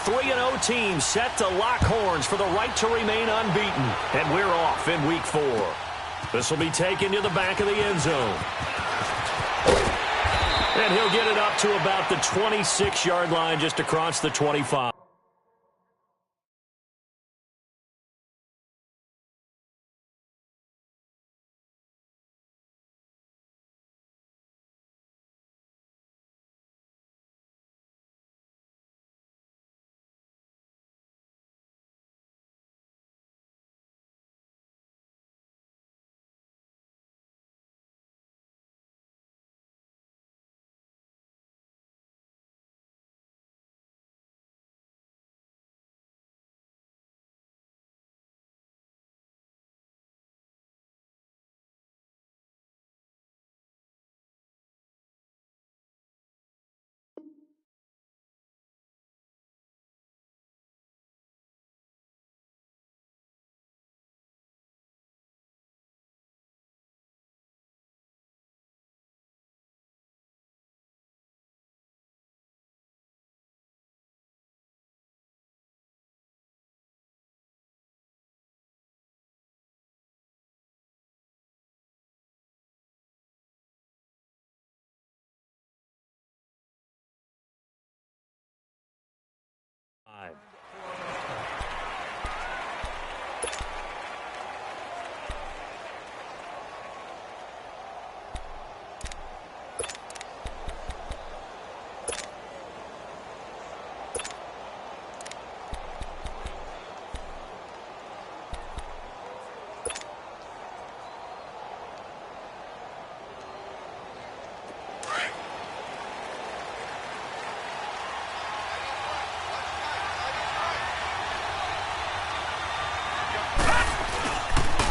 3-0 team set to lock horns for the right to remain unbeaten. And we're off in week 4. This will be taken to the back of the end zone. And he'll get it up to about the 26-yard line, just across the 25.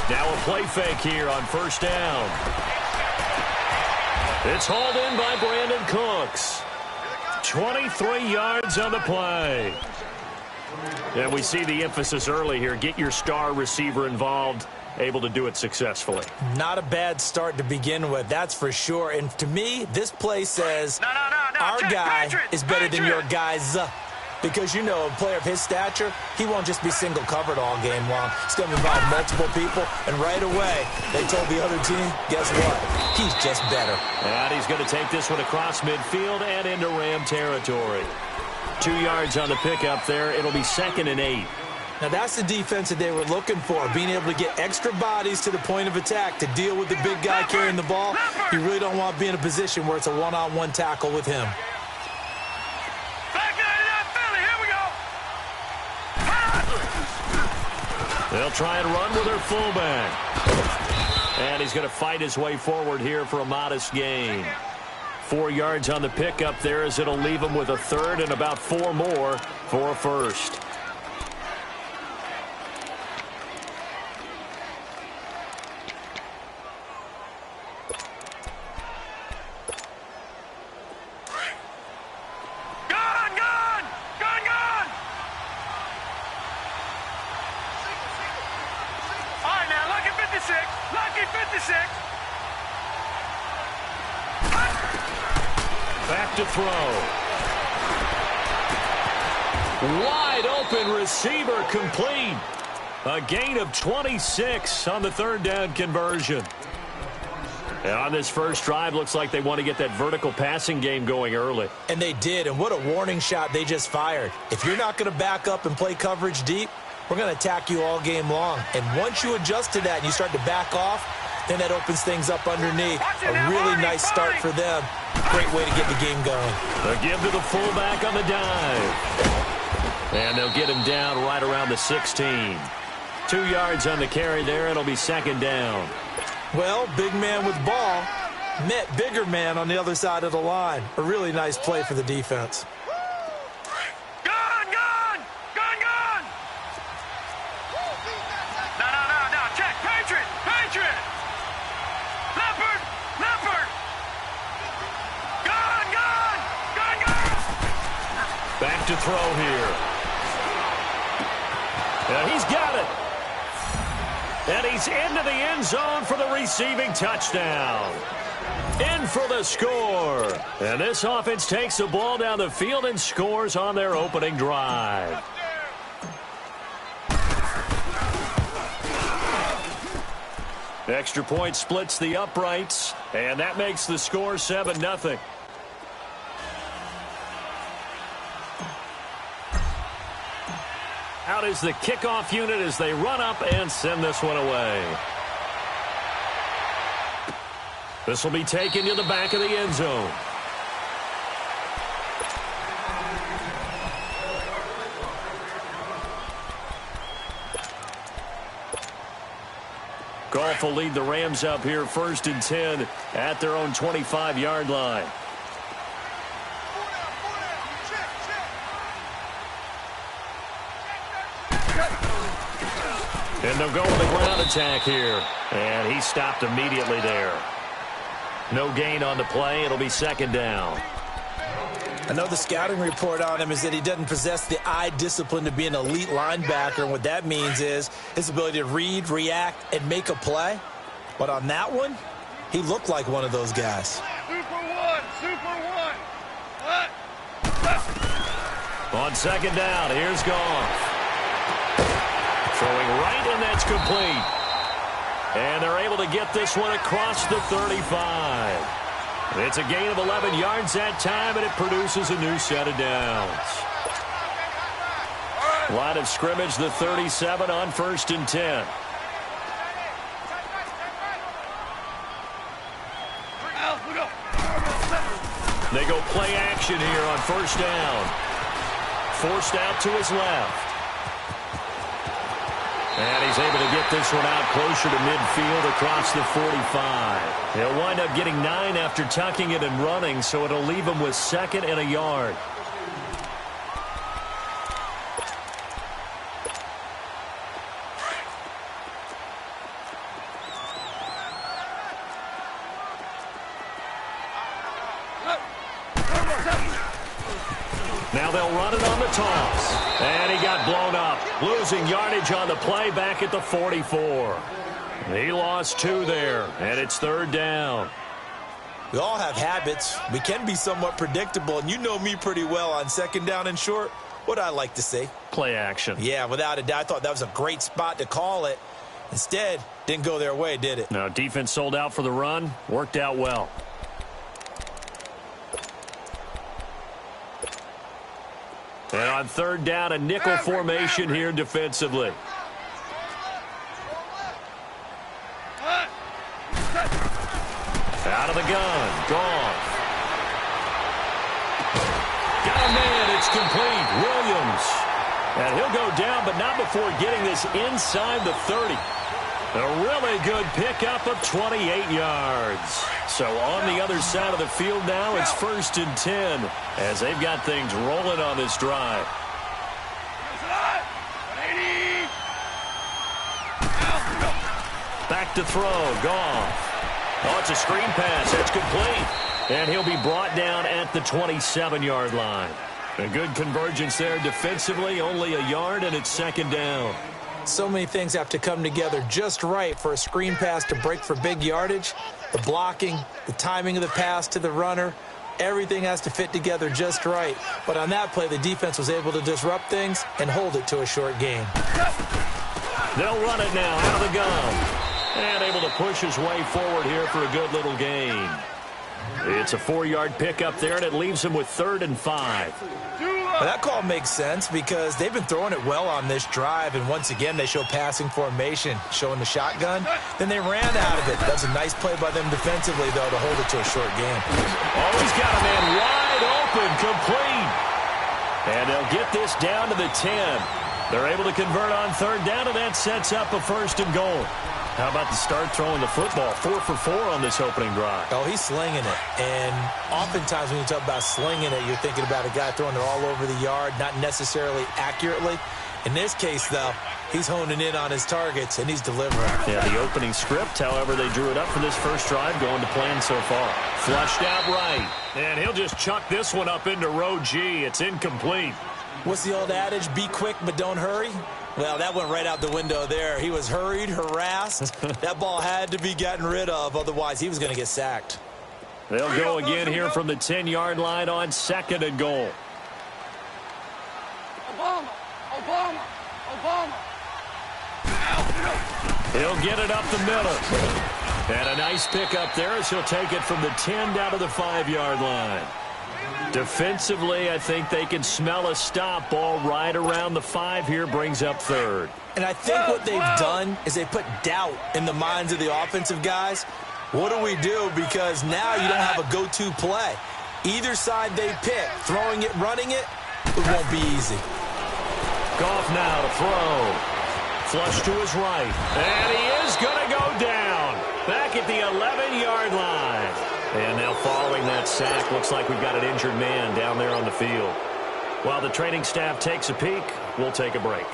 Now a play fake here on first down. It's hauled in by Brandon Cooks. 23 yards on the play. And we see the emphasis early here. Get your star receiver involved, able to do it successfully. Not a bad start to begin with, that's for sure. And to me, this play says our guy is better than your guys. Because, you know, a player of his stature, he won't just be single covered all game long. He's going to involve multiple people, and right away, they told the other team, guess what? He's just better. And he's going to take this one across midfield and into Ram territory. 2 yards on the pickup there. It'll be 2nd and 8. Now, that's the defense that they were looking for, being able to get extra bodies to the point of attack to deal with the big guy carrying the ball. You really don't want to be in a position where it's a one-on-one tackle with him. They'll try and run with their fullback. And he's going to fight his way forward here for a modest gain. 4 yards on the pickup there, as it'll leave him with a 3rd and about 4 more for a 1st. Back to throw. Wide open receiver complete. A gain of 26 on the 3rd down conversion. And on this first drive, looks like they want to get that vertical passing game going early. And they did, and what a warning shot they just fired. If you're not going to back up and play coverage deep, we're going to attack you all game long. And once you adjust to that and you start to back off, then that opens things up underneath. A really nice start for them. Great way to get the game going. They'll give to the fullback on the dive. And they'll get him down right around the 16. 2 yards on the carry there. It'll be 2nd down. Well, big man with ball met bigger man on the other side of the line. A really nice play for the defense. Back to throw here. And he's got it. And he's into the end zone for the receiving touchdown. in for the score. And this offense takes the ball down the field and scores on their opening drive. Extra point splits the uprights, and that makes the score 7-0. Out is the kickoff unit as they run up and send this one away. This will be taken to the back of the end zone. Goff will lead the Rams up here 1st and 10 at their own 25-yard line. And they'll go with the ground attack here. And he stopped immediately there. No gain on the play. It'll be 2nd down. I know the scouting report on him is that he doesn't possess the eye discipline to be an elite linebacker. And what that means is his ability to read, react, and make a play. But on that one, he looked like one of those guys. Super one. On 2nd down, here's Goff. Throwing right, and that's complete. And they're able to get this one across the 35. It's a gain of 11 yards that time, and it produces a new set of downs. Line of scrimmage, the 37 on 1st and 10. They go play action here on 1st down. Forced out to his left. And he's able to get this one out closer to midfield across the 45. He'll wind up getting 9 after tucking it and running, so it'll leave him with 2nd and a yard. Now they'll run it on the toss. And he got blown up. Losing yardage on the play back at the 44. He lost 2 there, and it's 3rd down. We all have habits. We can be somewhat predictable, and you know me pretty well on 2nd down and short. What I like to say? Play action. Yeah, without a doubt. I thought that was a great spot to call it. Instead, didn't go their way, did it? No, defense sold out for the run. Worked out well. And on 3rd down, a nickel formation here defensively. Out of the gun. Goff. Got a man. It's complete. Williams. And he'll go down, but not before getting this inside the 30. A really good pickup of 28 yards. So on the other side of the field now, it's 1st and 10 as they've got things rolling on this drive. Back to throw. Goff. Oh, it's a screen pass. It's complete. And he'll be brought down at the 27-yard line. A good convergence there defensively, only a yard, and it's 2nd down. So many things have to come together just right for a screen pass to break for big yardage. The blocking, the timing of the pass to the runner, everything has to fit together just right. But on that play, the defense was able to disrupt things and hold it to a short gain. They'll run it now out of the gun. And able to push his way forward here for a good little gain. It's a 4-yard pickup there, and it leaves him with 3rd and 5. Well, that call makes sense because they've been throwing it well on this drive, and once again they show passing formation, showing the shotgun. Then they ran out of it. That's a nice play by them defensively, though, to hold it to a short game. Oh, he's got a man wide open, complete. And they'll get this down to the 10. They're able to convert on 3rd down, and that sets up a 1st and goal. How about the start throwing the football? 4 for 4 on this opening drive. Oh, he's slinging it. And oftentimes when you talk about slinging it, you're thinking about a guy throwing it all over the yard, not necessarily accurately. In this case, though, he's honing in on his targets, and he's delivering. Yeah, the opening script, however, they drew it up for this first drive, going to plan so far. Flushed out right. And he'll just chuck this one up into row G. It's incomplete. What's the old adage? Be quick, but don't hurry. Well, that went right out the window there. He was hurried, harassed. That ball had to be gotten rid of, otherwise he was going to get sacked. They'll go again here from the 10-yard line on 2nd and goal. He'll get it up the middle. And a nice pickup there as he'll take it from the 10 down to the 5-yard line. Defensively, I think they can smell a stop. Ball right around the 5 here, brings up 3rd. And I think what they've done is they put doubt in the minds of the offensive guys. What do we do? Because now you don't have a go-to play. Either side they pick, throwing it, running it, it won't be easy. Goff now to throw. Flush to his right. And he is going to go down. Back at the 11-yard line. And now following that sack, looks like we've got an injured man down there on the field. While the training staff takes a peek, we'll take a break.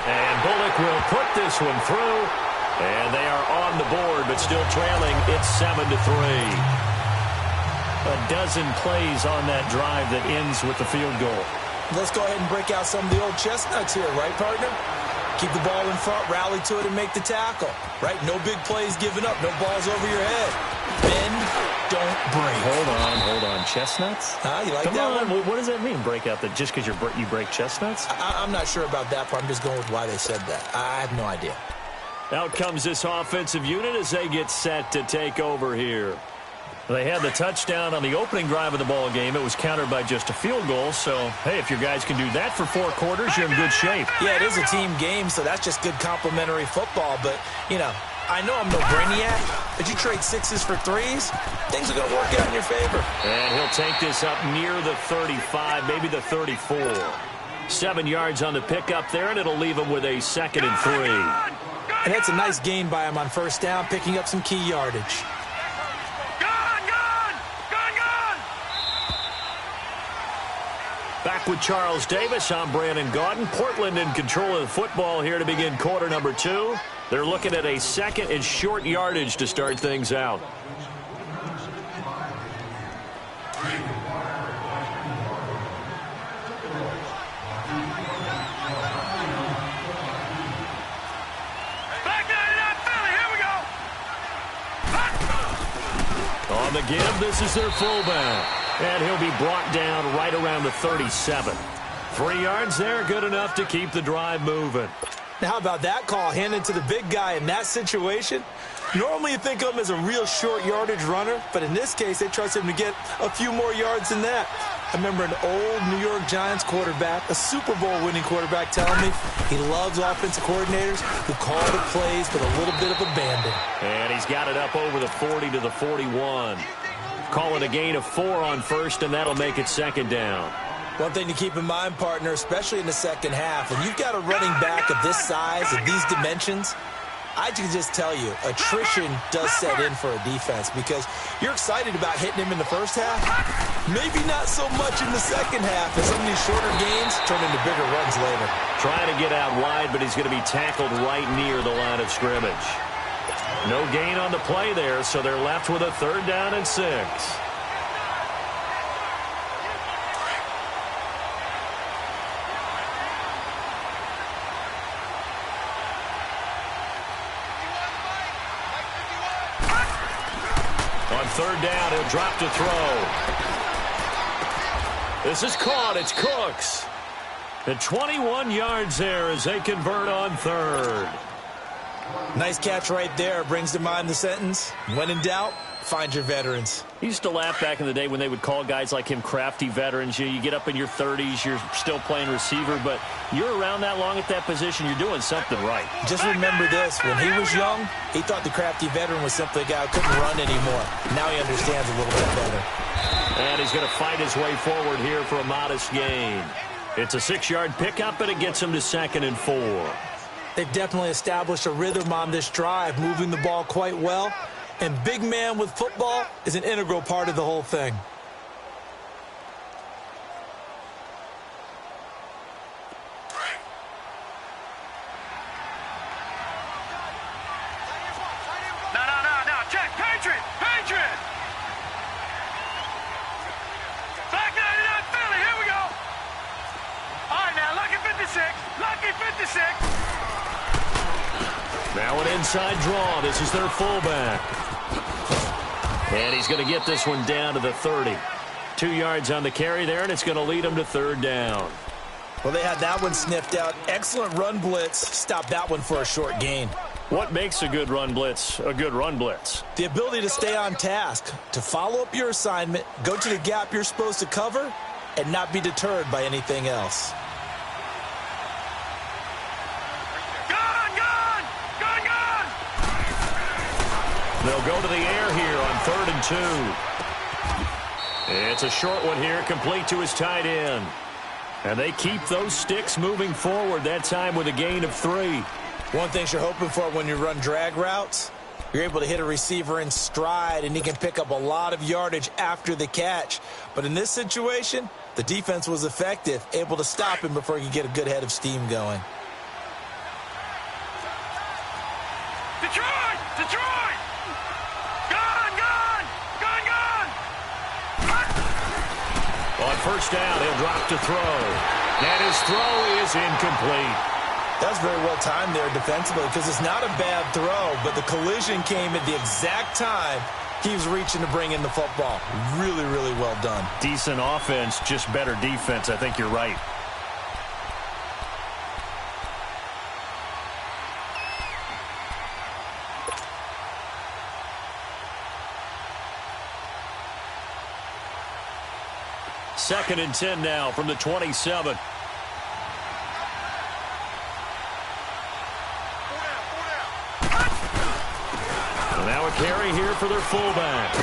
And Bullock will put this one through. And they are on the board, but still trailing. It's 7-3. A dozen plays on that drive that ends with the field goal. Let's go ahead and break out some of the old chestnuts here, right, partner? Keep the ball in front, rally to it, and make the tackle, right? No big plays given up, no balls over your head. Bend, don't break. Hold on. Chestnuts? You like Come that on. one? What does that mean, break out? Just because you break chestnuts? I'm not sure about that part. I'm just going with why they said that. I have no idea. Out comes this offensive unit as they get set to take over here. They had the touchdown on the opening drive of the ball game. It was countered by just a field goal. So, hey, if your guys can do that for 4 quarters, you're in good shape. Yeah, it is a team game, so that's just good complimentary football. But, you know, I know I'm no brainiac, but you trade 6s for 3s, things are going to work out in your favor. And he'll take this up near the 35, maybe the 34. 7 yards on the pickup there, and it'll leave him with a 2nd and 3. And that's a nice gain by him on first down, picking up some key yardage. Back with Charles Davis, I'm Brandon Gaudin. Portland in control of the football here to begin quarter number 2. They're looking at a 2nd and short yardage to start things out. On the give, this is their fullback. And he'll be brought down right around the 37. 3 yards there, good enough to keep the drive moving. Now, how about that call handed to the big guy in that situation? Normally you think of him as a real short yardage runner, but in this case they trust him to get a few more yards than that. I remember an old New York Giants quarterback, a Super Bowl winning quarterback, telling me he loves offensive coordinators who call the plays with a little bit of abandon. And he's got it up over the 40 to the 41. Call it a gain of 4 on first, and that'll make it 2nd down. One thing to keep in mind, partner, especially in the second half, when you've got a running back of this size, of these dimensions, I can just tell you, attrition does set in for a defense because you're excited about hitting him in the first half. Maybe not so much in the second half as some of these shorter gains turn into bigger runs later. Trying to get out wide, but he's going to be tackled right near the line of scrimmage. No gain on the play there, so they're left with a 3rd down and 6. On 3rd down, he'll drop to throw. This is caught. It's Cooks. And 21 yards there as they convert on 3rd. Nice catch right there. Brings to mind the sentence, when in doubt, find your veterans. He used to laugh back in the day when they would call guys like him crafty veterans. You get up in your 30s, you're still playing receiver, but you're around that long at that position, you're doing something right. Just remember this, when he was young, he thought the crafty veteran was simply a guy who couldn't run anymore. Now he understands a little bit better. And he's going to fight his way forward here for a modest gain. It's a 6-yard pickup, and it gets him to 2nd and 4. They've definitely established a rhythm on this drive, moving the ball quite well. And big man with football is an integral part of the whole thing. No. Check. Patriot. Back 99 Philly. Here we go. All right, now, lucky 56. Lucky 56. Now an inside draw. This is their fullback. And he's going to get this one down to the 30. 2 yards on the carry there, and it's going to lead him to third down. Well, they had that one sniffed out. Excellent run blitz. Stop that one for a short gain. What makes a good run blitz a good run blitz? The ability to stay on task, to follow up your assignment, go to the gap you're supposed to cover, and not be deterred by anything else. They'll go to the air here on 3rd and 2. It's a short one here, complete to his tight end. And they keep those sticks moving forward, that time with a gain of 3. One thing you're hoping for when you run drag routes, you're able to hit a receiver in stride, and he can pick up a lot of yardage after the catch. But in this situation, the defense was effective, able to stop him before he could get a good head of steam going. Detroit! Detroit! Gone! On first down, he'll drop to throw. And his throw is incomplete. That's very well timed there defensively because it's not a bad throw, but the collision came at the exact time he was reaching to bring in the football. Really, really well done. Decent offense, just better defense. I think you're right. Second and 10 now from the 27. Now a carry here for their fullback.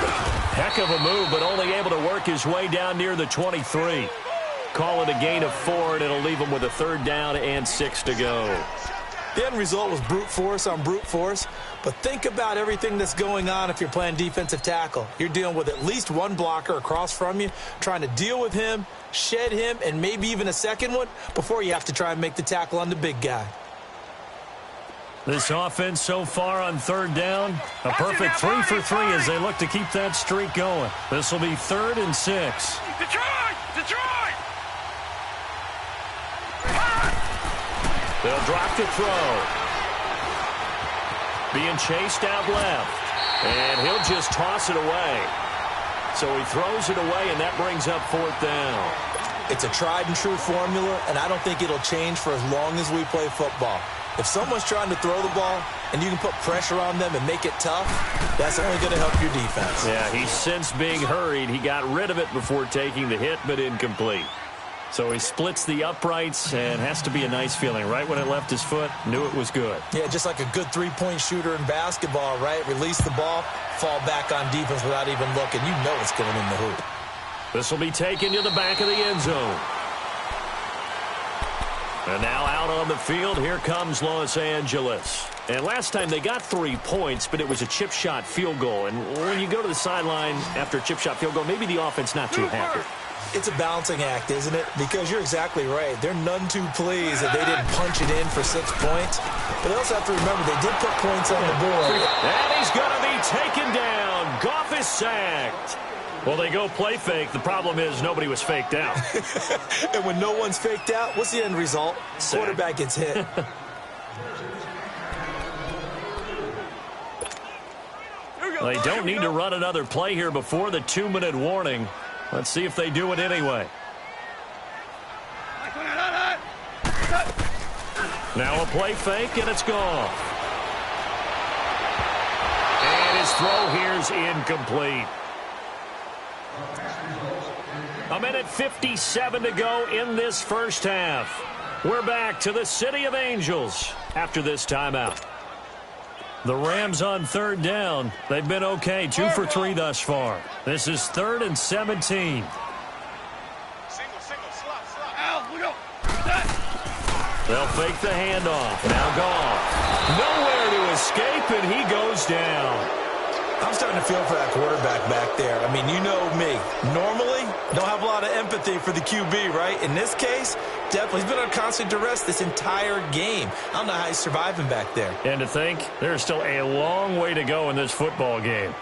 Heck of a move, but only able to work his way down near the 23. Call it a gain of 4, and it'll leave him with a 3rd down and 6 to go. The end result was brute force on brute force, but think about everything that's going on if you're playing defensive tackle. You're dealing with at least one blocker across from you, trying to deal with him, shed him, and maybe even a second one before you have to try and make the tackle on the big guy. This offense so far on 3rd down, a perfect 3 for 3 as they look to keep that streak going. This will be 3rd and 6. Detroit! Detroit! They'll drop to throw. Being chased out left. And he'll just toss it away. So he throws it away, and that brings up 4th down. It's a tried and true formula, and I don't think it'll change for as long as we play football. If someone's trying to throw the ball and you can put pressure on them and make it tough, that's only going to help your defense. Yeah, he's since being hurried. He got rid of it before taking the hit, but incomplete. So he splits the uprights, and has to be a nice feeling. Right when it left his foot, knew it was good. Yeah, just like a good three-point shooter in basketball, right? Release the ball, fall back on defense without even looking. You know it's going in the hoop. This will be taken to the back of the end zone. And now out on the field, here comes Los Angeles. And last time they got 3 points, but it was a chip shot field goal. And when you go to the sideline after a chip shot field goal, maybe the offense not too happy. It's a balancing act, isn't it? Because you're exactly right. They're none too pleased that they didn't punch it in for 6 points. But they also have to remember they did put points on the board. And he's going to be taken down. Goff is sacked. Well, they go play fake. The problem is nobody was faked out. And when no one's faked out, what's the end result? Sack. Quarterback gets hit. They don't need to run another play here before the 2-minute warning. Let's see if they do it anyway. Now a play fake, and it's gone. And his throw here's incomplete. 1:57 to go in this first half. We're back to the City of Angels after this timeout. The Rams on 3rd down. They've been okay, 2 for 3 thus far. This is 3rd and 17. They'll fake the handoff. Now Goff. Nowhere to escape, and he goes down. I'm starting to feel for that quarterback back there. I mean, you know me. Normally, don't have a lot of empathy for the QB, right? In this case, definitely. He's been on constant duress this entire game. I don't know how he's surviving back there. And to think, there's still a long way to go in this football game.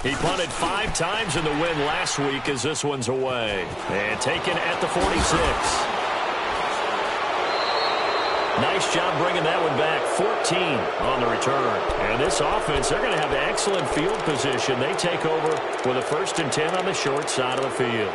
He punted 5 times in the win last week as this one's away. And taken at the 46. Nice job bringing that one back. 14 on the return. And this offense, they're going to have excellent field position. They take over with a 1st and 10 on the short side of the field.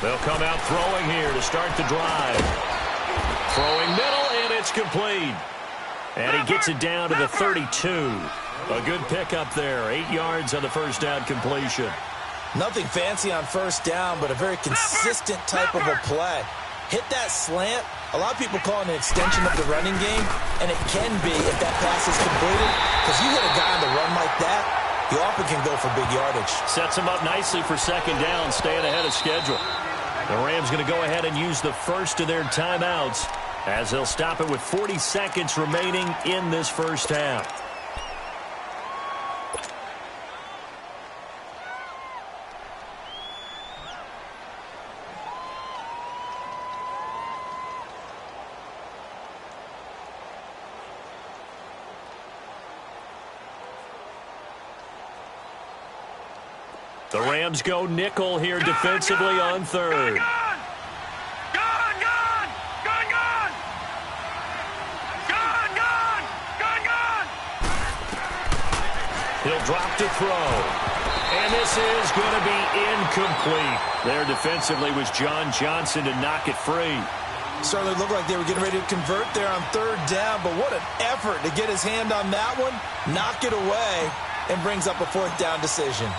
They'll come out throwing here to start the drive. Throwing middle, and it's complete. And he gets it down to the 32. A good pickup there. 8 yards on the first down completion. Nothing fancy on first down, but a very consistent type of a play. Hit that slant. A lot of people call it an extension of the running game, and it can be if that pass is completed. Because you hit a guy on the run like that, you often can go for big yardage. Sets him up nicely for second down, staying ahead of schedule. The Rams going to go ahead and use the first of their timeouts as they'll stop it with 40 seconds remaining in this first half. The Rams go nickel here defensively on third. He'll drop to throw. And this is going to be incomplete. There defensively was John Johnson to knock it free. Certainly looked like they were getting ready to convert there on third down, but what an effort to get his hand on that one, knock it away, and brings up a 4th down decision.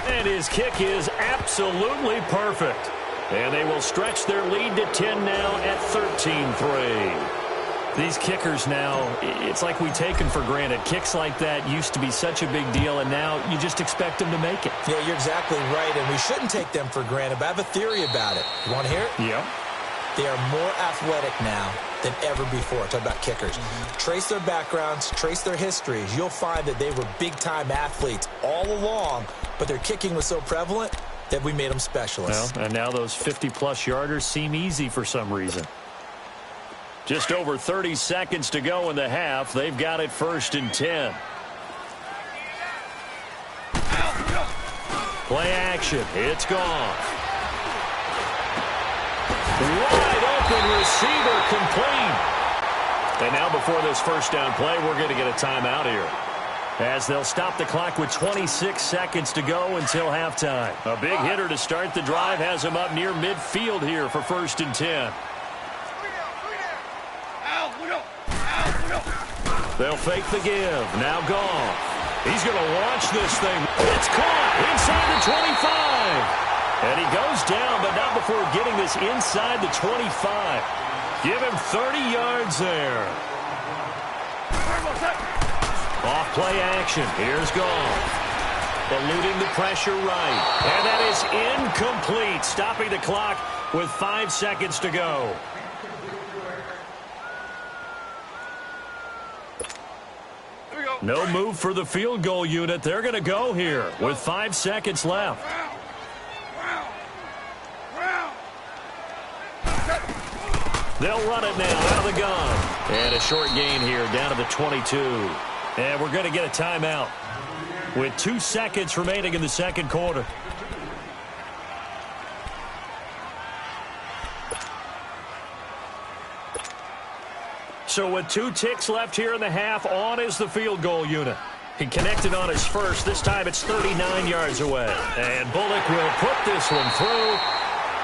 And his kick is absolutely perfect. And they will stretch their lead to 10 now at 13-3. These kickers now, it's like we take them for granted. Kicks like that used to be such a big deal, and now you just expect them to make it. Yeah, you're exactly right, and we shouldn't take them for granted, but I have a theory about it. You want to hear it? Yeah. They are more athletic now than ever before. Talk about kickers. Trace their backgrounds, trace their histories. You'll find that they were big-time athletes all along, but their kicking was so prevalent that we made them specialists. Well, and now those 50-plus yarders seem easy for some reason. Just over 30 seconds to go in the half. They've got it 1st and 10. Play action. It's gone. Wide open receiver complete. And now before this first down play, we're going to get a timeout here, as they'll stop the clock with 26 seconds to go until halftime. A big hitter to start the drive has him up near midfield here for 1st and 10. They'll fake the give. Now Goff. He's going to launch this thing. It's caught inside the 25. And he goes down, but not before getting this inside the 25. Give him 30 yards there. Off play action. Here's Goff. Eluding the pressure right. And that is incomplete. Stopping the clock with 5 seconds to go. No move for the field goal unit. They're going to go here with 5 seconds left. They'll run it now out of the gun. And a short gain here down to the 22. And we're going to get a timeout with 2 seconds remaining in the second quarter. So with 2 ticks left here in the half, on is the field goal unit. He connected on his first. This time it's 39 yards away. And Bullock will put this one through.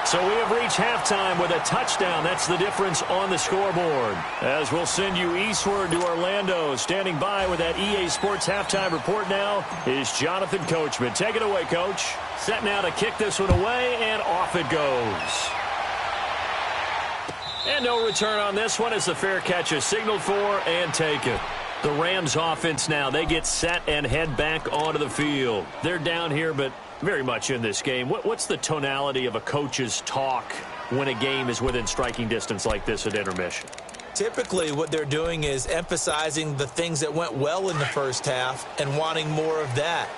So we have reached halftime with a touchdown. That's the difference on the scoreboard. As we'll send you eastward to Orlando. Standing by with that EA Sports halftime report now is Jonathan Coachman. Take it away, Coach. Set now to kick this one away, and off it goes. And no return on this one as the fair catch is signaled for and taken. The Rams offense now, they get set and head back onto the field. They're down here, but Very much in this game. What's the tonality of a coach's talk when a game is within striking distance like this at intermission? Typically, what they're doing is emphasizing the things that went well in the first half and wanting more of that.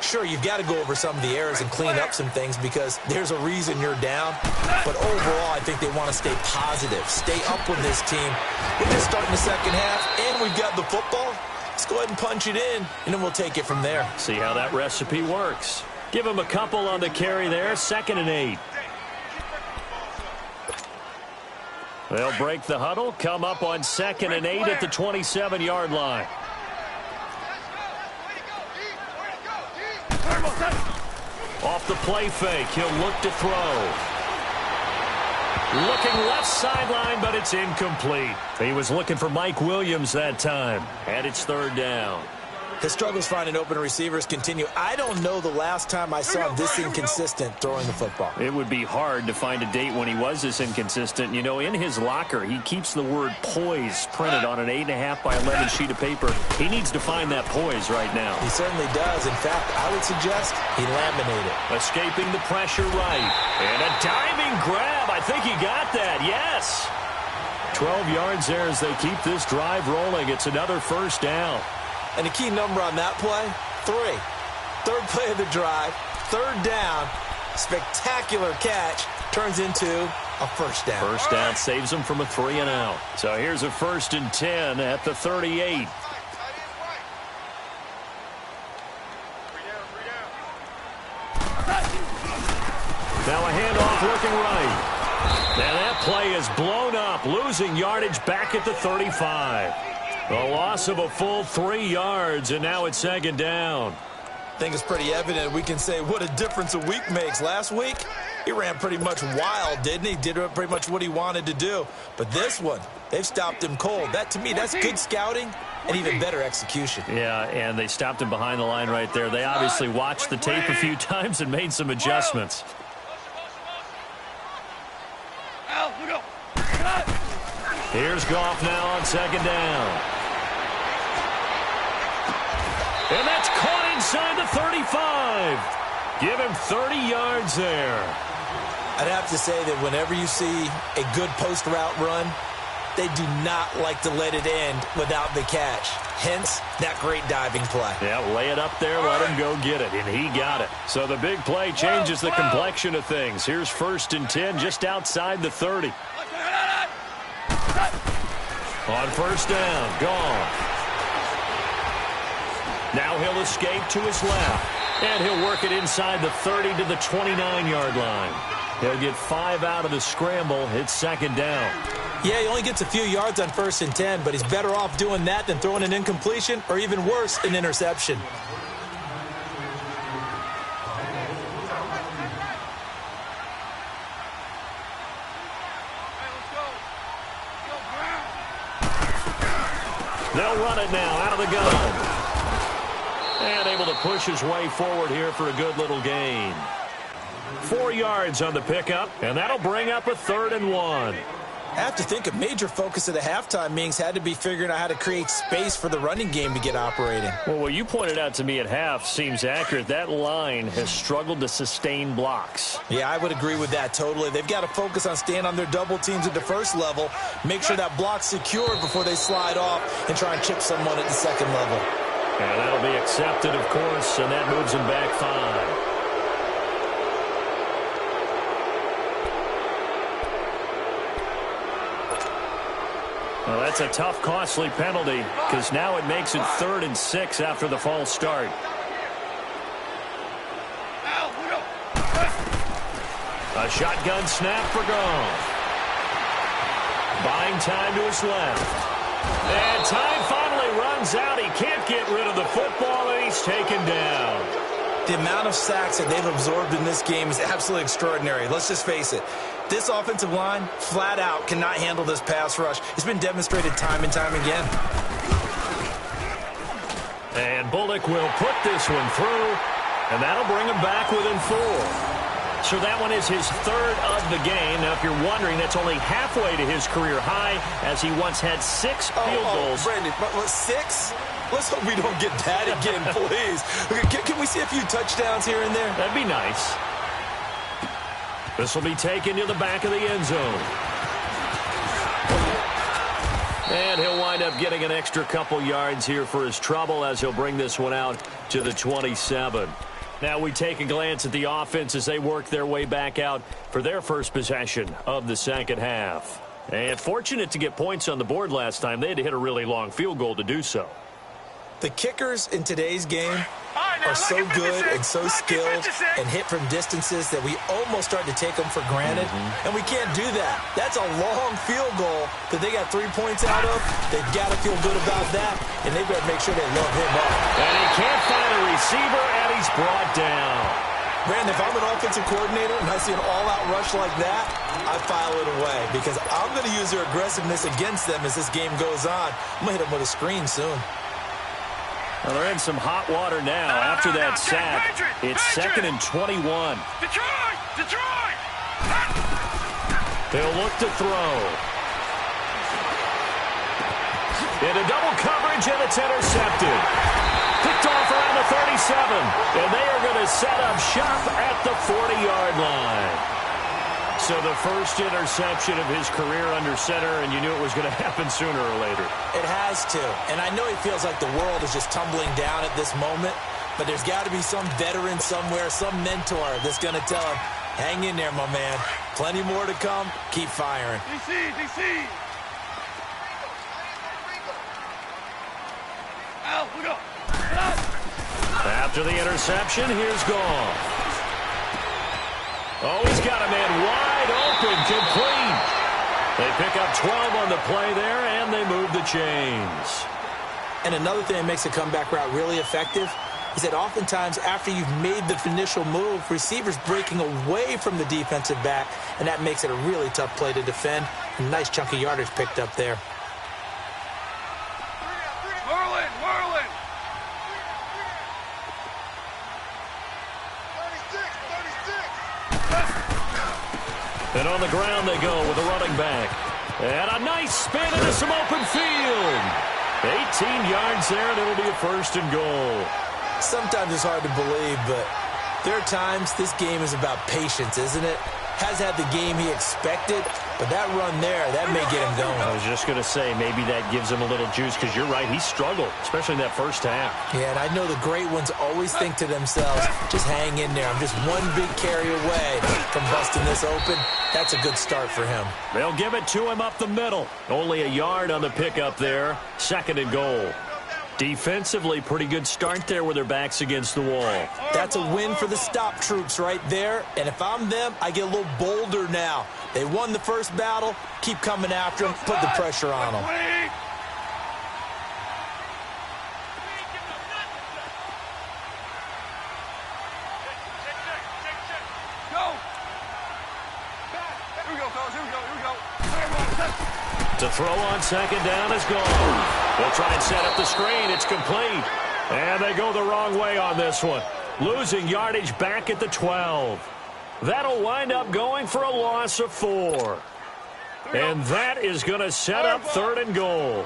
Sure, you've got to go over some of the errors and clean up some things because there's a reason you're down. But overall, I think they want to stay positive, stay up with this team. We're just starting the second half, and we've got the football. Let's go ahead and punch it in, and then we'll take it from there. See how that recipe works. Give him a couple on the carry there, 2nd and 8. They'll break the huddle, come up on 2nd and 8 at the 27-yard line. Off the play fake, he'll look to throw. Looking left sideline, but it's incomplete. He was looking for Mike Williams that time, and it's 3rd down. His struggles finding open receivers continue. I don't know the last time I saw him this inconsistent throwing the football. It would be hard to find a date when he was this inconsistent. You know, in his locker, he keeps the word poise printed on an 8.5 by 11 sheet of paper. He needs to find that poise right now. He certainly does. In fact, I would suggest he laminated. Escaping the pressure right. And a diving grab. I think he got that. Yes. 12 yards there as they keep this drive rolling. It's another 1st down. And the key number on that play, 3. 3rd play of the drive, 3rd down, spectacular catch, turns into a 1st down. 1st down saves them from a 3 and out. So here's a 1st and 10 at the 38. Now a handoff looking right. Now that play is blown up, losing yardage back at the 35. The loss of a full 3 yards, and now it's 2nd down. I think it's pretty evident. We can say what a difference a week makes. Last week, he ran pretty much wild, didn't he? Did pretty much what he wanted to do. But this one, they've stopped him cold. That, to me, that's good scouting and even better execution. Yeah, and they stopped him behind the line right there. They obviously watched the tape a few times and made some adjustments. Here's Goff now on 2nd down. And that's caught inside the 35. Give him 30 yards there. I'd have to say that whenever you see a good post route run, they do not like to let it end without the catch. Hence, that great diving play. Yeah, lay it up there, let him go get it, and he got it. So the big play changes the complexion of things. Here's 1st and 10 just outside the 30. On 1st down, gone. Now he'll escape to his left, and he'll work it inside the 30 to the 29-yard line. He'll get 5 out of the scramble. It's 2nd down. Yeah, he only gets a few yards on 1st and 10, but he's better off doing that than throwing an incompletion or even worse, an interception. They'll run it now out of the gun. And able to push his way forward here for a good little gain. 4 yards on the pickup, and that'll bring up a 3rd and 1. I have to think a major focus of the halftime meetings had to be figuring out how to create space for the running game to get operating. Well, what you pointed out to me at half seems accurate. That line has struggled to sustain blocks. Yeah, I would agree with that totally. They've got to focus on staying on their double teams at the first level, make sure that block's secured before they slide off and try and chip someone at the second level. And that'll be accepted, of course, and that moves him back 5. Well, that's a tough, costly penalty because now it makes it 3rd and 6 after the false start. A shotgun snap for Goff. Buying time to his left. And time finally runs out. He can't get rid of the football, and he's taken down. The amount of sacks that they've absorbed in this game is absolutely extraordinary. Let's just face it. This offensive line, flat out, cannot handle this pass rush. It's been demonstrated time and time again. And Bullock will put this one through, and that'll bring him back within 4. So that one is his third of the game. Now, if you're wondering, that's only halfway to his career high, as he once had 6 field goals. Brandon, 6? Let's hope we don't get that again, please. Can we see a few touchdowns here and there? That'd be nice. This will be taken to the back of the end zone. And he'll wind up getting an extra couple yards here for his trouble, as he'll bring this one out to the 27. Now we take a glance at the offense as they work their way back out for their first possession of the second half. And fortunate to get points on the board last time. They had to hit a really long field goal to do so. The kickers in today's game are so good and so skilled and hit from distances that we almost start to take them for granted. And we can't do that. That's a long field goal that they got 3 points out of. They've got to feel good about that, and they better make sure they load him up. And he can't find a receiver, and he's brought down. Brandon, if I'm an offensive coordinator and I see an all-out rush like that, I file it away because I'm going to use their aggressiveness against them as this game goes on. I'm going to hit them with a screen soon. Well, they're in some hot water now after that sack. It's 2nd and 21. Detroit! They'll look to throw. Into double coverage, and it's intercepted. Picked off around the 37. And they are going to set up shop at the 40-yard line. So the first interception of his career under center, and you knew it was going to happen sooner or later. It has to. And I know he feels like the world is just tumbling down at this moment, but there's got to be some veteran somewhere, some mentor that's going to tell him, hang in there, my man. Plenty more to come. Keep firing. DC! Al, look up. After the interception, here's Goff. Oh, he's got a man wide open, complete. They pick up 12 on the play there, and they move the chains. And another thing that makes a comeback route really effective is that oftentimes after you've made the initial move, receivers breaking away from the defensive back, and that makes it a really tough play to defend. A nice chunk of yardage picked up there. Whirling! And on the ground they go with a running back. And a nice spin into some open field. 18 yards there, and it'll be a 1st and goal. Sometimes it's hard to believe, but there are times this game is about patience, isn't it? Has had the game he expected, but that run there, that may get him going. I was just going to say, maybe that gives him a little juice, because you're right, he struggled, especially in that first half. Yeah, and I know the great ones always think to themselves, just hang in there. I'm just one big carry away from busting this open. That's a good start for him. They'll give it to him up the middle. Only a yard on the pickup there. 2nd and goal. Defensively, pretty good start there with their backs against the wall. That's a win for the stop troops right there. And if I'm them, I get a little bolder now. They won the first battle. Keep coming after them. Put the pressure on them. To throw on 2nd down is gone. They'll try and set up the screen. It's complete. And they go the wrong way on this one. Losing yardage back at the 12. That'll wind up going for a loss of 4. And that is going to set up 3rd and goal.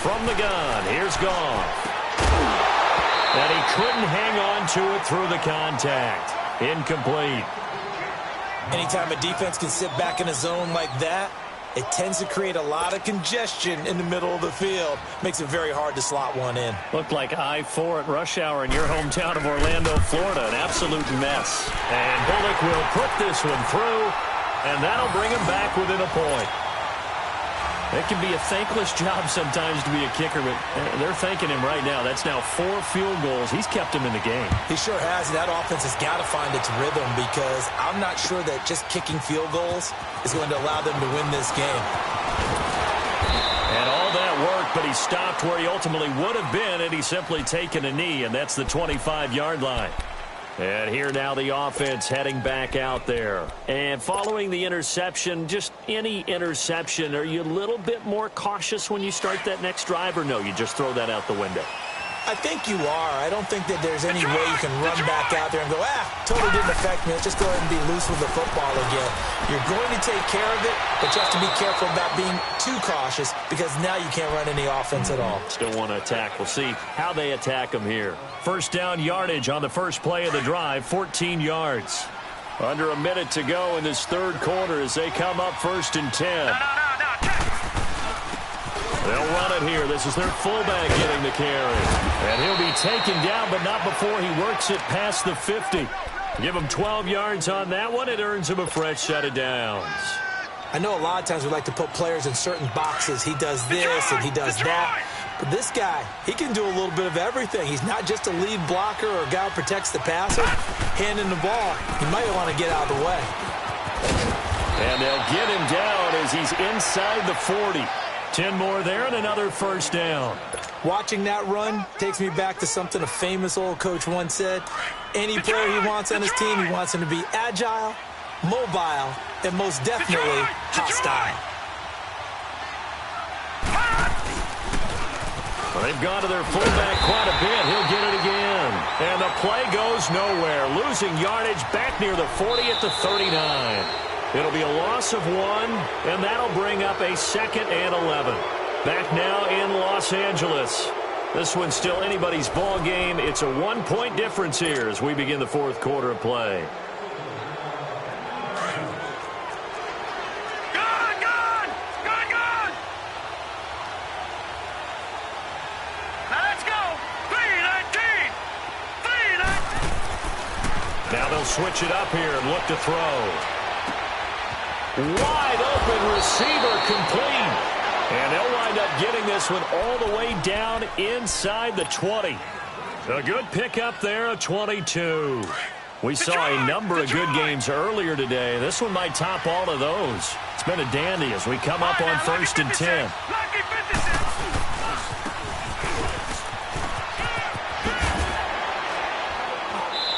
From the gun, here's Goff. And he couldn't hang on to it through the contact. Incomplete. Anytime a defense can sit back in a zone like that, it tends to create a lot of congestion in the middle of the field. Makes it very hard to slot one in. Looked like I-4 at rush hour in your hometown of Orlando, Florida. An absolute mess. And Bullock will put this one through, and that'll bring him back within a point. It can be a thankless job sometimes to be a kicker, but they're thanking him right now. That's now 4 field goals. He's kept him in the game. He sure has. That offense has got to find its rhythm because I'm not sure that just kicking field goals is going to allow them to win this game. And all that work, but he stopped where he ultimately would have been, and he's simply taken a knee, and that's the 25-yard line. And here now the offense heading back out there. And following the interception, just any interception, are you a little bit more cautious when you start that next drive, or no, you just throw that out the window? I think you are. I don't think that there's any way you can run back out there and go, totally didn't affect me. Let's just go ahead and be loose with the football again. You're going to take care of it, but you have to be careful about being too cautious because now you can't run any offense at all. Still want to attack. We'll see how they attack them here. First down yardage on the first play of the drive, 14 yards. Under a minute to go in this third quarter as they come up 1st and 10. They'll run it here. This is their fullback getting the carry. And he'll be taken down, but not before he works it past the 50. Give him 12 yards on that one. It earns him a fresh set of downs. I know a lot of times we like to put players in certain boxes. He does this and he does that. But this guy, he can do a little bit of everything. He's not just a lead blocker or a guy who protects the passer. Handing the ball, he might want to get out of the way. And they'll get him down as he's inside the 40. 10 more there and another first down. Watching that run takes me back to something a famous old coach once said. Any player he wants on his team, he wants him to be agile, mobile, and most definitely hostile. Well, they've gone to their fullback quite a bit. He'll get it again. And the play goes nowhere. Losing yardage back near the 40 at the 39. It'll be a loss of 1, and that'll bring up a 2nd and 11. Back now in Los Angeles. This one's still anybody's ball game. It's a 1-point difference here as we begin the fourth quarter of play. Good! Now let's go! 3-19! Now they'll switch it up here and look to throw. Wide open receiver complete. And they'll wind up getting this one all the way down inside the 20. A good pickup there, a 22. We saw a number of good games earlier today. This one might top all of those. It's been a dandy as we come up on 1st and 10.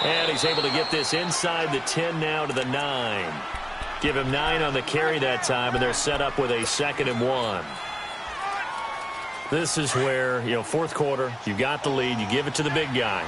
And he's able to get this inside the 10 now to the 9. Give him 9 on the carry that time, and they're set up with a 2nd and 1. This is where, fourth quarter, you got the lead, you give it to the big guy.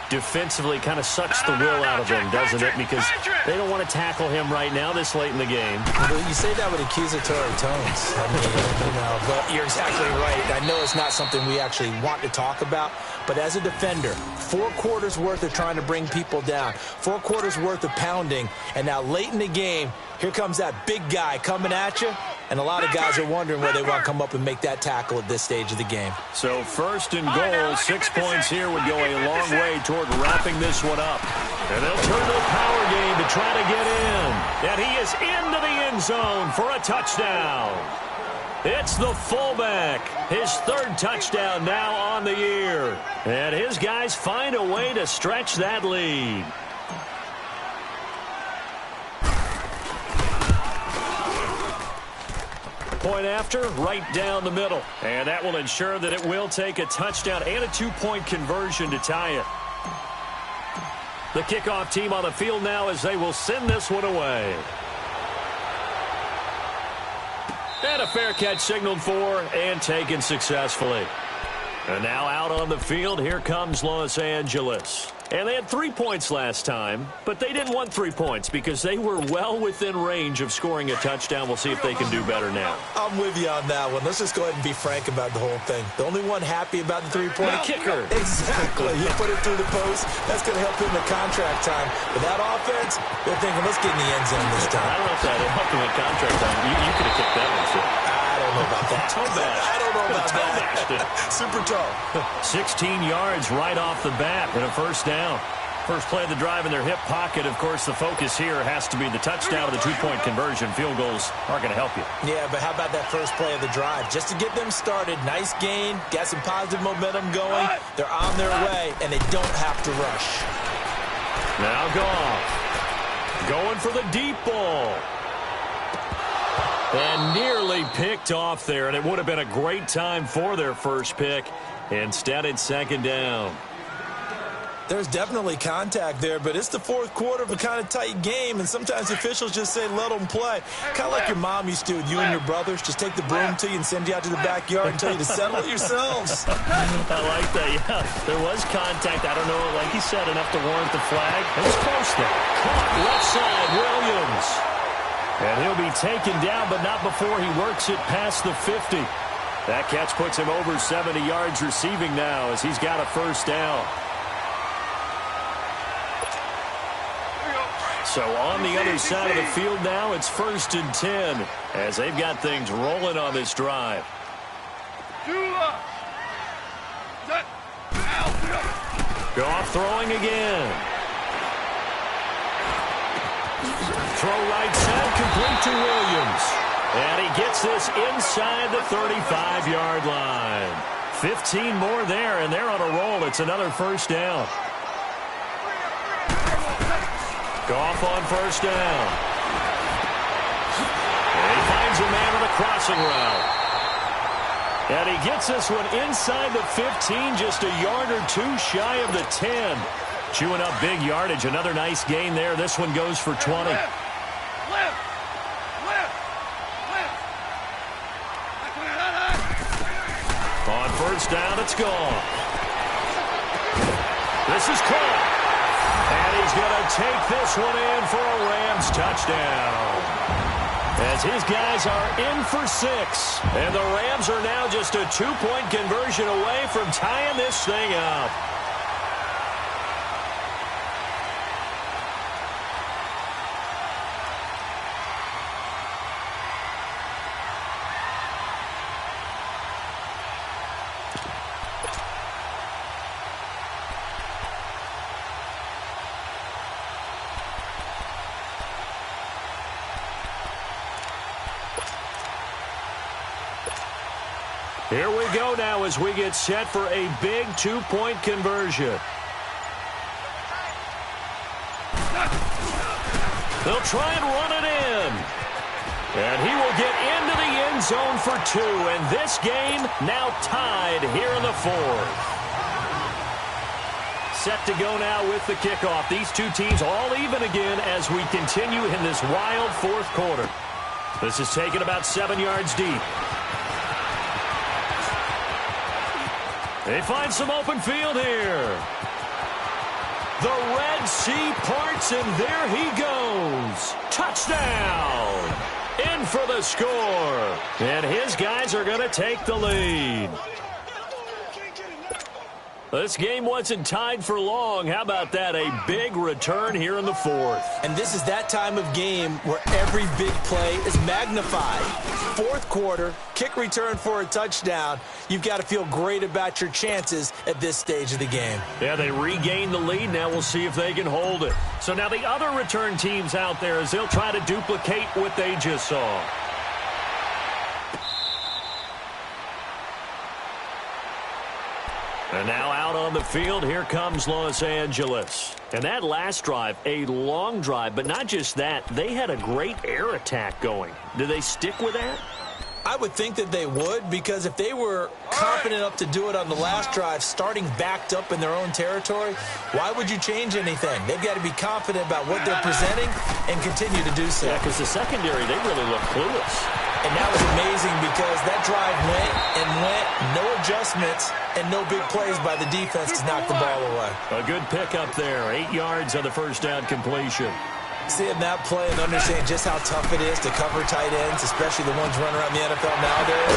Defensively kind of sucks the will out of him, doesn't it? Because they don't want to tackle him right now this late in the game. Well, you say that with accusatory tones. I mean, but you're exactly right. I know it's not something we actually want to talk about, but as a defender, 4 quarters worth of trying to bring people down, 4 quarters worth of pounding, and now late in the game, here comes that big guy coming at you, and a lot of guys are wondering where they want to come up and make that tackle at this stage of the game. So 1st and goal, 6 points here would go a long way toward wrapping this one up. And they'll turn to the power game to try to get in. And he is into the end zone for a touchdown. It's the fullback. His 3rd touchdown now on the year. And his guys find a way to stretch that lead. Point after, right down the middle. And that will ensure that it will take a touchdown and a 2-point conversion to tie it. The kickoff team on the field now as they will send this one away. And a fair catch signaled for and taken successfully. And now out on the field, here comes Los Angeles. And they had 3 points last time, but they didn't want 3 points because they were well within range of scoring a touchdown. We'll see if they can do better now. I'm with you on that one. Let's just go ahead and be frank about the whole thing. The only one happy about the 3-point. The kicker. Exactly. You put it through the post. That's going to help him in contract time. But that offense, they're thinking, let's get in the end zone this time. I don't know if that helped him in contract time. You could have kicked that one, too. I don't know about that. I don't know about that. Super toe. 16 yards right off the bat and a first down. First play of the drive in their hip pocket. Of course, the focus here has to be the touchdown or the 2-point conversion. Field goals aren't going to help you. Yeah, but how about that first play of the drive? Just to get them started, nice gain, got some positive momentum going. They're on their way, and they don't have to rush. Now Goff going for the deep ball. And nearly picked off there, and it would have been a great time for their first pick. Instead, it's 2nd down. There's definitely contact there, but it's the fourth quarter of a kind of tight game, and sometimes officials just say let them play. Kind of like your mom used to with you and your brothers. Just take the broom to you and send you out to the backyard and tell you to settle it yourselves. I like that, yeah. There was contact. I don't know, like he said, enough to warrant the flag. It was close there. Caught left side, Williams. And he'll be taken down, but not before he works it past the 50. That catch puts him over 70 yards receiving now as he's got a first down. So on the other side of the field now, it's 1st and 10 as they've got things rolling on this drive. Goff throwing again. Throw right side, complete to Williams. And he gets this inside the 35-yard line. 15 more there, and they're on a roll. It's another first down. Goff on first down. And he finds a man on the crossing route. And he gets this one inside the 15, just a yard or two shy of the 10. Chewing up big yardage. Another nice gain there. This one goes for 20. On first down, it's gone. This is caught. And he's going to take this one in for a Rams touchdown. As his guys are in for 6. And the Rams are now just a 2-point conversion away from tying this thing up. Here we go now as we get set for a big 2-point conversion. They'll try and run it in. And he will get into the end zone for 2. And this game now tied here in the 4th. Set to go now with the kickoff. These two teams all even again as we continue in this wild 4th quarter. This is taken about 7 yards deep. They find some open field here. The Red Sea parts, and there he goes. Touchdown! In for the score. And his guys are going to take the lead. This game wasn't tied for long. How about that? A big return here in the 4th. And this is that time of game where every big play is magnified. 4th quarter, kick return for a touchdown. You've got to feel great about your chances at this stage of the game. Yeah, they regain the lead. Now we'll see if they can hold it. So now the other return teams out there as they'll try to duplicate what they just saw. And now out on the field, here comes Los Angeles. And that last drive, a long drive, but not just that. They had a great air attack going. Do they stick with that? I would think that they would, because if they were confident enough to do it on the last drive, starting backed up in their own territory, why would you change anything? They've got to be confident about what they're presenting and continue to do so. Yeah, because the secondary, they really look clueless. And that was amazing because that drive went and went, no adjustments, and no big plays by the defense to knock the ball away. A good pickup there, 8 yards on the first down completion. Seeing that play and understanding just how tough it is to cover tight ends, especially the ones running around the NFL nowadays,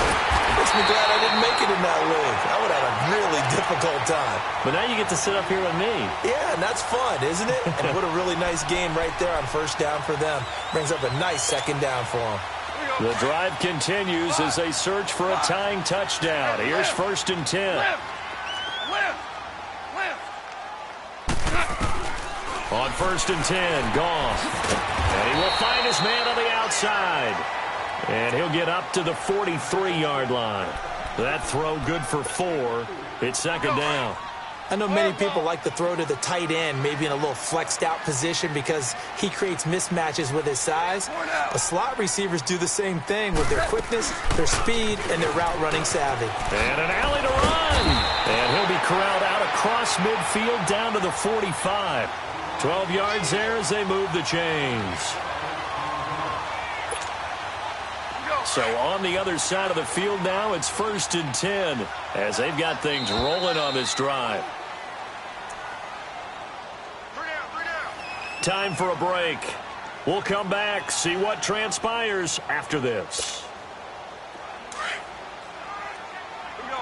makes me glad I didn't make it in that league. I would have had a really difficult time. But now you get to sit up here with me. Yeah, and that's fun, isn't it? And what a really nice game right there on first down for them. Brings up a nice second down for them. The drive continues as they search for a tying touchdown. Here's 1st and 10. On 1st and 10, Goff. And he will find his man on the outside. And he'll get up to the 43-yard line. That throw good for 4. It's second down. I know many people like to throw to the tight end, maybe in a little flexed out position because he creates mismatches with his size. But slot receivers do the same thing with their quickness, their speed, and their route running savvy. And an alley to run. And he'll be corralled out across midfield down to the 45. 12 yards there as they move the chains. So on the other side of the field now, it's 1st and 10 as they've got things rolling on this drive. Time for a break. We'll come back, see what transpires after this. We go.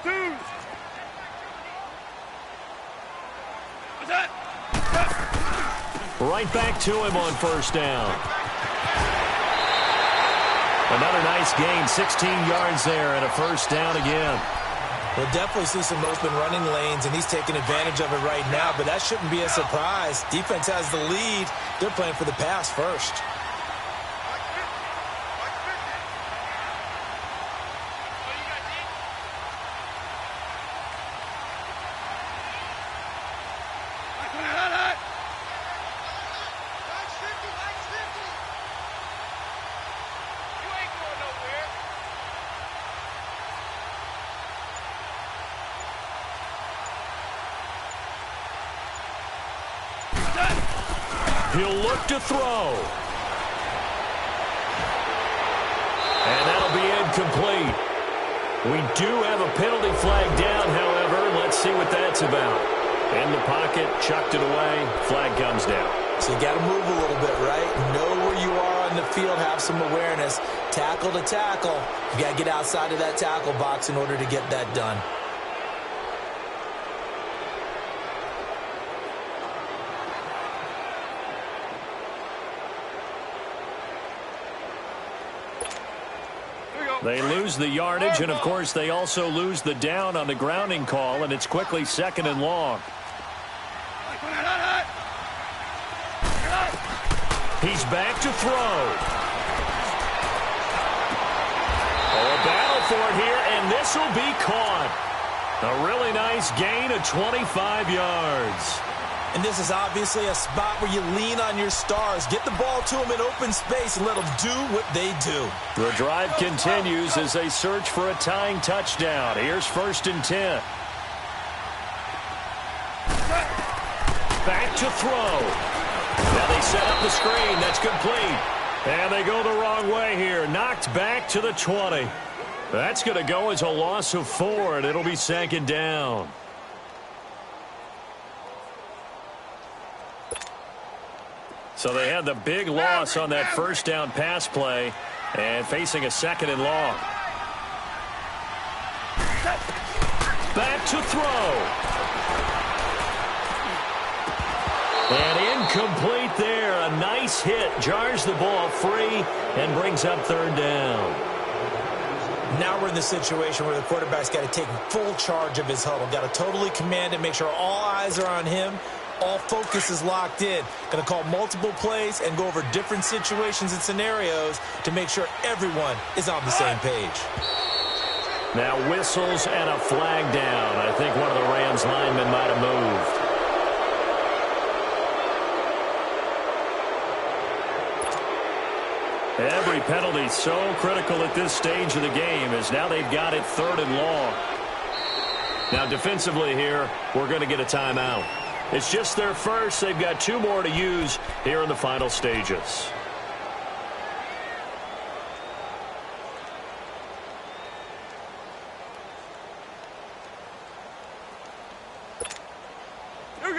Dudes. What's that? Right back to him on 1st down. Another nice gain, 16 yards there and a 1st down again. We'll definitely see some open running lanes, and he's taking advantage of it right now, but that shouldn't be a surprise. Defense has the lead. They're playing for the pass first. He'll look to throw. And that'll be incomplete. We do have a penalty flag down, however. Let's see what that's about. In the pocket, chucked it away. Flag comes down. So you got to move a little bit, right? Know where you are on the field, have some awareness. Tackle to tackle. You got to get outside of that tackle box in order to get that done. They lose the yardage, and, of course, they also lose the down on the grounding call, and it's quickly 2nd and long. He's back to throw. Oh, a battle for it here, and this will be caught. A really nice gain of 25 yards. And this is obviously a spot where you lean on your stars. Get the ball to them in open space and let them do what they do. The drive continues as they search for a tying touchdown. Here's 1st and 10. Back to throw. Now they set up the screen. That's complete. And they go the wrong way here. Knocked back to the 20. That's going to go as a loss of 4, and it'll be 2nd down. So they had the big loss on that 1st down pass play and facing a 2nd and long. Back to throw. And incomplete there. A nice hit. Jars the ball free and brings up 3rd down. Now we're in the situation where the quarterback's got to take full charge of his huddle. Got to totally command it, make sure all eyes are on him. All focus is locked in. Going to call multiple plays and go over different situations and scenarios to make sure everyone is on the same page. Now whistles and a flag down. I think one of the Rams linemen might have moved. Every penalty so critical at this stage of the game as now they've got it 3rd and long. Now defensively here, we're going to get a timeout. It's just their first. They've got 2 more to use here in the final stages.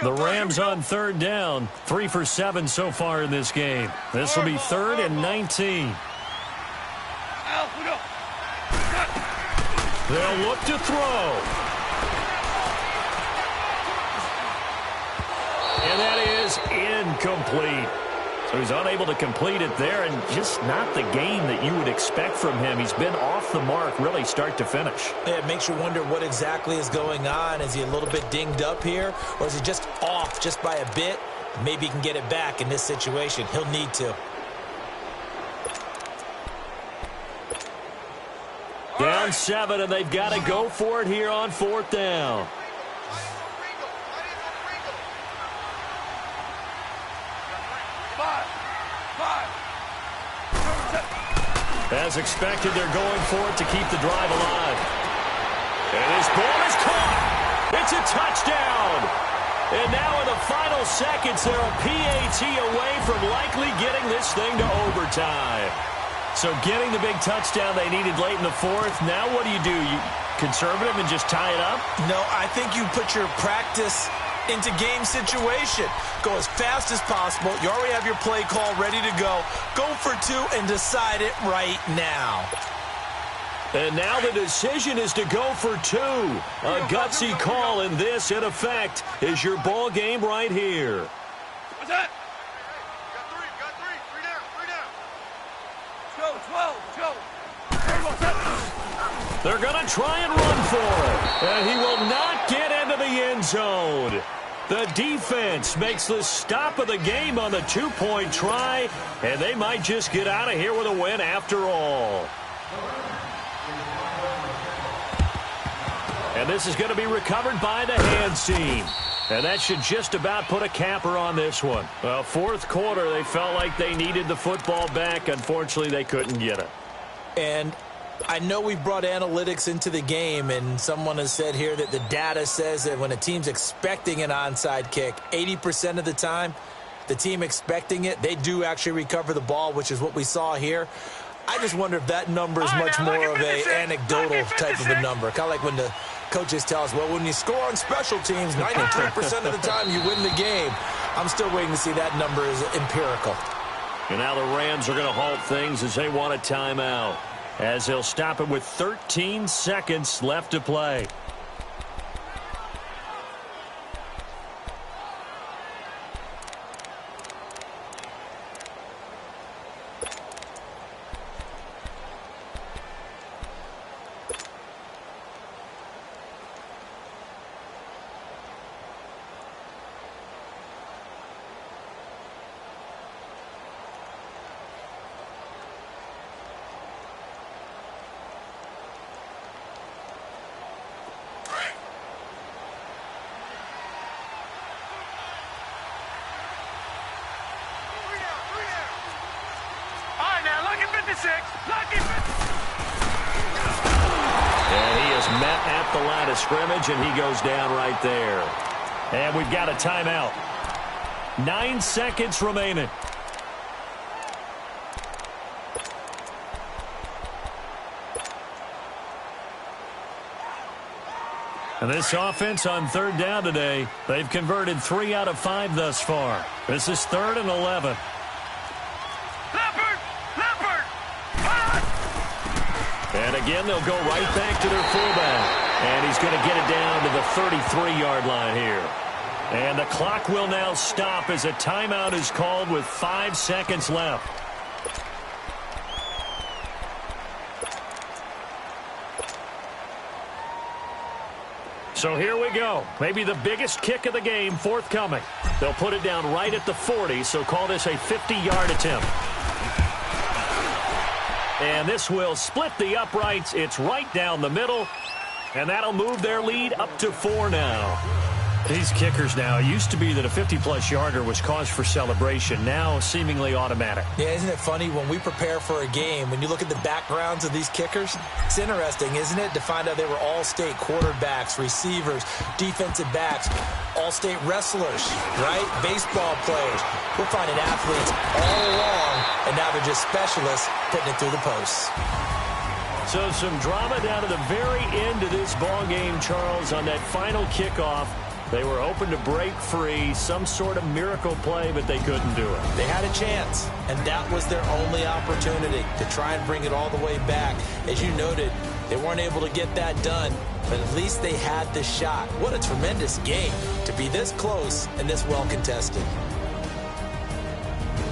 The Rams on 3rd down. 3 for 7 so far in this game. This will be 3rd and 19. They'll look to throw. And that is incomplete. So he's unable to complete it there, and just not the game that you would expect from him. He's been off the mark really start to finish. Yeah, it makes you wonder what exactly is going on. Is he a little bit dinged up here, or is he just off just by a bit? Maybe he can get it back in this situation. He'll need to. Down 7, and they've got to go for it here on 4th down. As expected, they're going for it to keep the drive alive. And this ball is caught. It's a touchdown. And now in the final seconds, they're a PAT away from likely getting this thing to overtime. So getting the big touchdown they needed late in the 4th. Now what do? You conservative and just tie it up? No, I think you put your practice into game situation. Go as fast as possible. You already have your play call ready to go. Go for 2 and decide it right now. And now the decision is to go for 2. A gutsy call, and this, in effect, is your ball game right here. What's that? Got 3. 3 down. Let's go. They're going to try and run for it. And he will not get into the end zone. The defense makes the stop of the game on the 2-point try, and they might just get out of here with a win after all. And this is going to be recovered by the hands team. And that should just about put a capper on this one. Well, 4th quarter, they felt like they needed the football back. Unfortunately, they couldn't get it. And I know we brought analytics into the game, and someone has said here that the data says that when a team's expecting an onside kick, 80% of the time, the team expecting it, they do actually recover the ball, which is what we saw here. I just wonder if that number is much more of an anecdotal type of a number. Kind of like when the coaches tell us, well, when you score on special teams, 93% of the time you win the game. I'm still waiting to see that number is empirical. And now the Rams are going to halt things as they want a timeout, as they'll stop it with 13 seconds left to play. And he is met at the line of scrimmage, and he goes down right there. And we've got a timeout. 9 seconds remaining. And this offense on 3rd down today, they've converted 3 out of 5 thus far. This is 3rd and 11. And again, they'll go right back to their fullback. And he's going to get it down to the 33-yard line here. And the clock will now stop as a timeout is called with 5 seconds left. So here we go. Maybe the biggest kick of the game forthcoming. They'll put it down right at the 40, so call this a 50-yard attempt. And this will split the uprights. It's right down the middle. And that'll move their lead up to 4 now. These kickers now, it used to be that a 50-plus yarder was cause for celebration. Now seemingly automatic. Yeah, isn't it funny when we prepare for a game, when you look at the backgrounds of these kickers, it's interesting, isn't it, to find out they were all-state quarterbacks, receivers, defensive backs, all-state wrestlers, right? Baseball players. We're finding athletes all along, and now they're just specialists putting it through the posts. So some drama down to the very end of this ball game, Charles, on that final kickoff. They were hoping to break free, some sort of miracle play, but they couldn't do it. They had a chance, and that was their only opportunity to try and bring it all the way back. As you noted, they weren't able to get that done, but at least they had the shot. What a tremendous game to be this close and this well contested.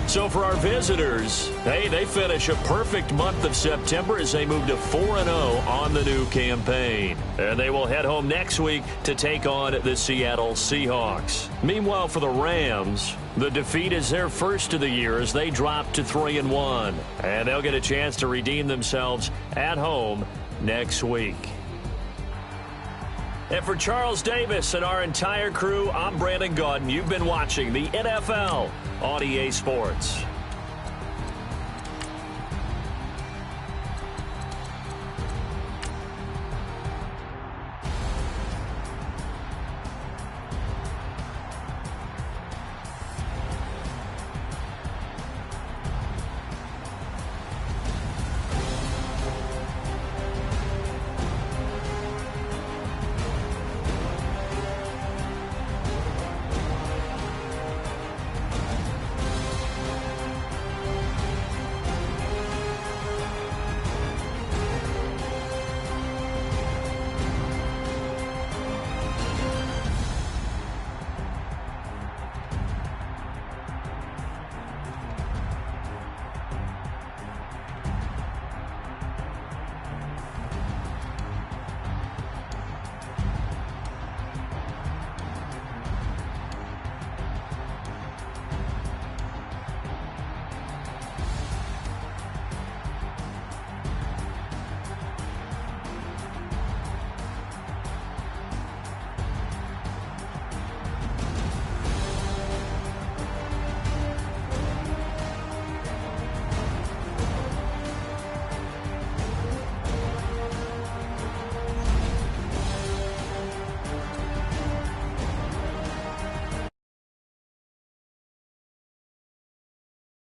So for our visitors, hey, they finish a perfect month of September as they move to 4-0 on the new campaign. And they will head home next week to take on the Seattle Seahawks. Meanwhile, for the Rams, the defeat is their first of the year as they drop to 3-1. And they'll get a chance to redeem themselves at home next week. And for Charles Davis and our entire crew, I'm Brandon Gaudin. You've been watching the NFL on EA Sports.